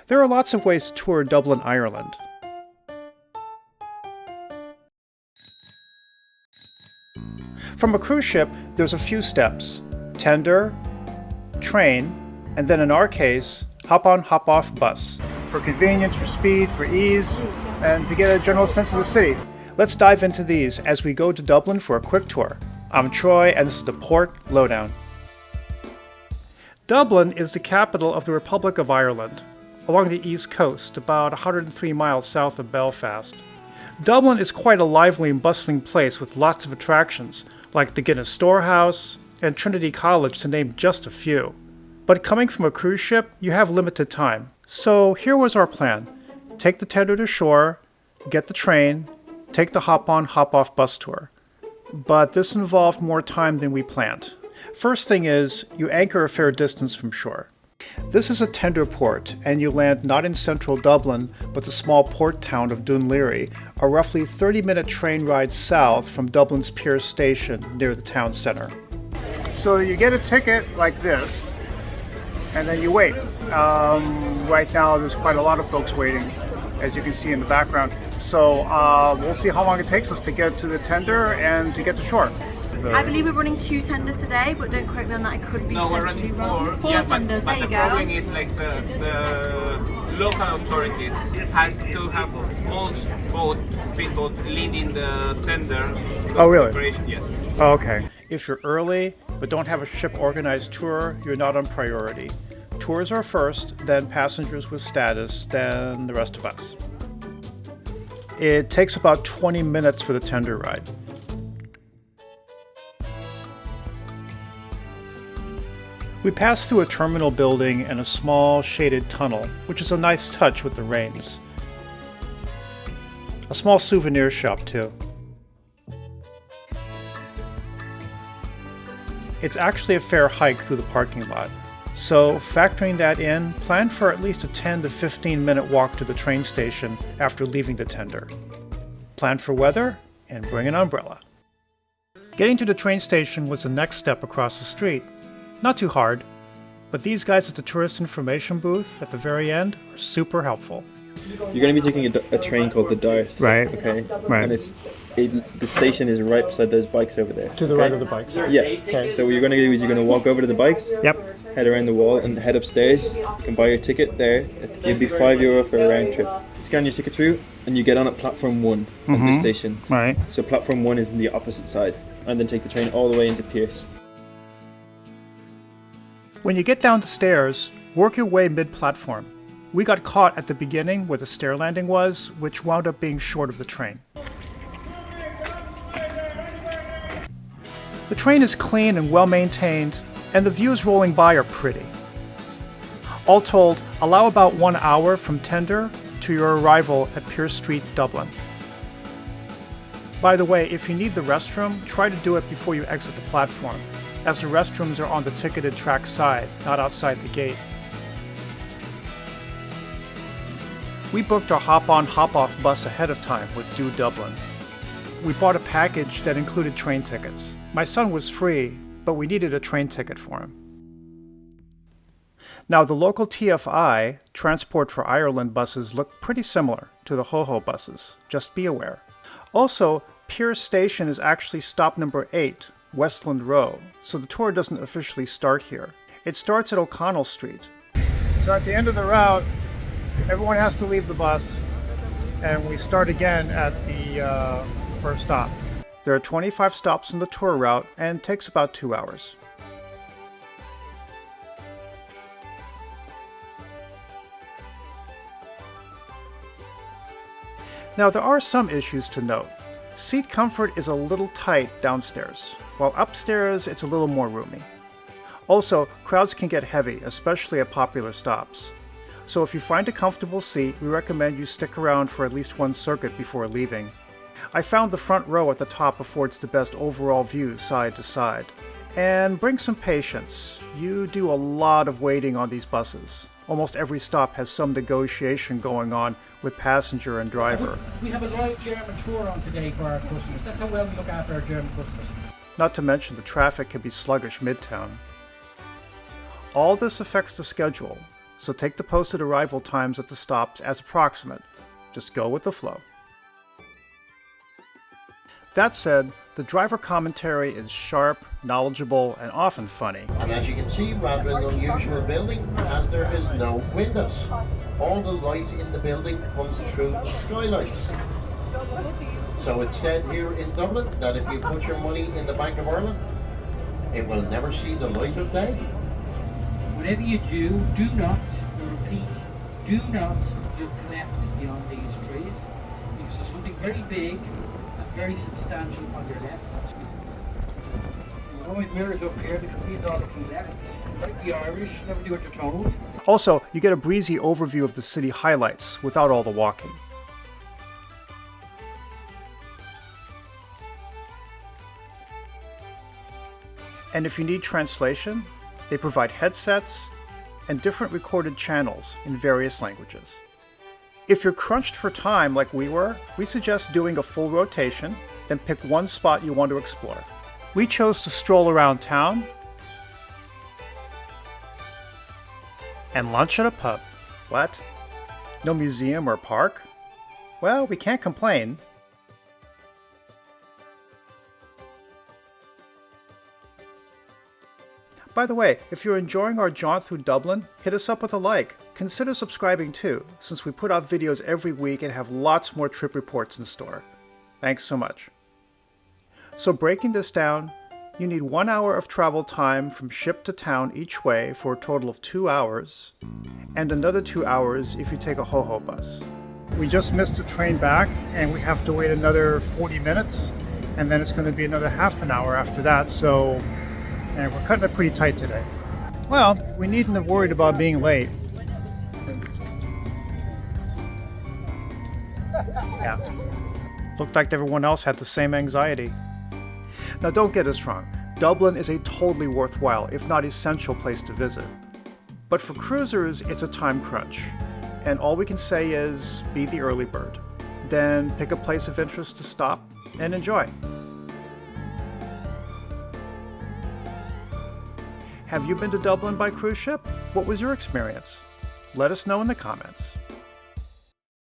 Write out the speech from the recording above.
There are lots of ways to tour Dublin, Ireland. From a cruise ship, there's a few steps: tender, train, and then in our case, hop on, hop off bus. For convenience, for speed, for ease, and to get a general sense of the city. Let's dive into these as we go to Dublin for a quick tour. I'm Troy, and this is the Port Lowdown. Dublin is the capital of the Republic of Ireland, along the east coast, about 103 miles south of Belfast. Dublin is quite a lively and bustling place with lots of attractions, like the Guinness Storehouse and Trinity College, to name just a few. But coming from a cruise ship, you have limited time. So here was our plan. Take the tender to shore, get the train, take the hop-on, hop-off bus tour. But this involved more time than we planned. First thing is, you anchor a fair distance from shore. This is a tender port, and you land not in central Dublin, but the small port town of Dunleary, a roughly 30-minute train ride south from Dublin's Pearse station near the town centre. So you get a ticket like this, and then you wait. Right now there's quite a lot of folks waiting, as you can see in the background. So we'll see how long it takes us to get to the tender and to get to shore. I believe we're running 2 tenders today, but don't quote me on that, I could be potentially wrong. 4 tenders, but there you the go. problem is like the local authorities has to have a small boat, speedboat leading the tender. Oh really? Operation, yes. Oh, okay. If you're early but don't have a ship organized tour, you're not on priority. Tours are first, then passengers with status, then the rest of us. It takes about 20 minutes for the tender ride. We pass through a terminal building and a small shaded tunnel, which is a nice touch with the rains. A small souvenir shop too. It's actually a fair hike through the parking lot. So factoring that in, plan for at least a 10 to 15 minute walk to the train station after leaving the tender. Plan for weather and bring an umbrella. Getting to the train station was the next step across the street. Not too hard, but these guys at the tourist information booth at the very end are super helpful. You're going to be taking a train called the Dart. Right. Okay. Right. And the station is right beside those bikes over there. To the right of the bikes. Yeah. Okay. So what you're going to do is you're going to walk over to the bikes. Yep. Head around the wall and head upstairs. You can buy your ticket there. It'd be €5 for a round trip. Scan your ticket through, and you get on at platform 1 of the station. Right. So platform 1 is in the opposite side, and then take the train all the way into Pearse. When you get down the stairs, work your way mid-platform. We got caught at the beginning where the stair landing was, which wound up being short of the train. The train is clean and well maintained, and the views rolling by are pretty. All told, allow about 1 hour from tender to your arrival at Pearse Street, Dublin. By the way, if you need the restroom, try to do it before you exit the platform, as the restrooms are on the ticketed track side, not outside the gate. We booked our hop-on, hop-off bus ahead of time with Due Dublin. We bought a package that included train tickets. My son was free, but we needed a train ticket for him. Now, the local TFI, Transport for Ireland buses, look pretty similar to the Ho-Ho buses. Just be aware. Also, Pearse Station is actually stop number 8, Westland Row, so the tour doesn't officially start here. It starts at O'Connell Street. So at the end of the route, everyone has to leave the bus, and we start again at the first stop. There are 25 stops in the tour route, and it takes about 2 hours. Now, there are some issues to note. Seat comfort is a little tight downstairs, while upstairs it's a little more roomy. Also, crowds can get heavy, especially at popular stops. So if you find a comfortable seat, we recommend you stick around for at least one circuit before leaving. I found the front row at the top affords the best overall view side to side. And bring some patience. You do a lot of waiting on these buses. Almost every stop has some negotiation going on with passenger and driver. We have a live German tour on today for our customers. That's how well we look after our German customers. Not to mention the traffic can be sluggish midtown. All this affects the schedule, so take the posted arrival times at the stops as approximate. Just go with the flow. That said, the driver commentary is sharp, knowledgeable, and often funny. And as you can see, rather an unusual building, as there is no windows. All the light in the building comes through the skylights. So it's said here in Dublin that if you put your money in the Bank of Ireland, it will never see the light of day. Whatever you do, do not, repeat, do not look left beyond these trees. Because there's something very big and very substantial on your left. You know, with mirrors up here, you can see it's all looking left. Like the Irish, never do what you're told. Also, you get a breezy overview of the city highlights without all the walking. And if you need translation, they provide headsets and different recorded channels in various languages. If you're crunched for time like we were, we suggest doing a full rotation, then pick one spot you want to explore. We chose to stroll around town and lunch at a pub. What? No museum or park? Well, we can't complain. By the way, if you're enjoying our jaunt through Dublin, hit us up with a like. Consider subscribing too, since we put out videos every week and have lots more trip reports in store. Thanks so much. So breaking this down, you need 1 hour of travel time from ship to town each way for a total of 2 hours, and another 2 hours if you take a ho-ho bus. We just missed a train back, and we have to wait another 40 minutes, and then it's going to be another half an hour after that, so and we're cutting it pretty tight today. Well, we needn't have worried about being late. Yeah, looked like everyone else had the same anxiety. Now don't get us wrong, Dublin is a totally worthwhile, if not essential place to visit. But for cruisers, it's a time crunch, and all we can say is be the early bird. Then pick a place of interest to stop and enjoy. Have you been to Dublin by cruise ship? What was your experience? Let us know in the comments.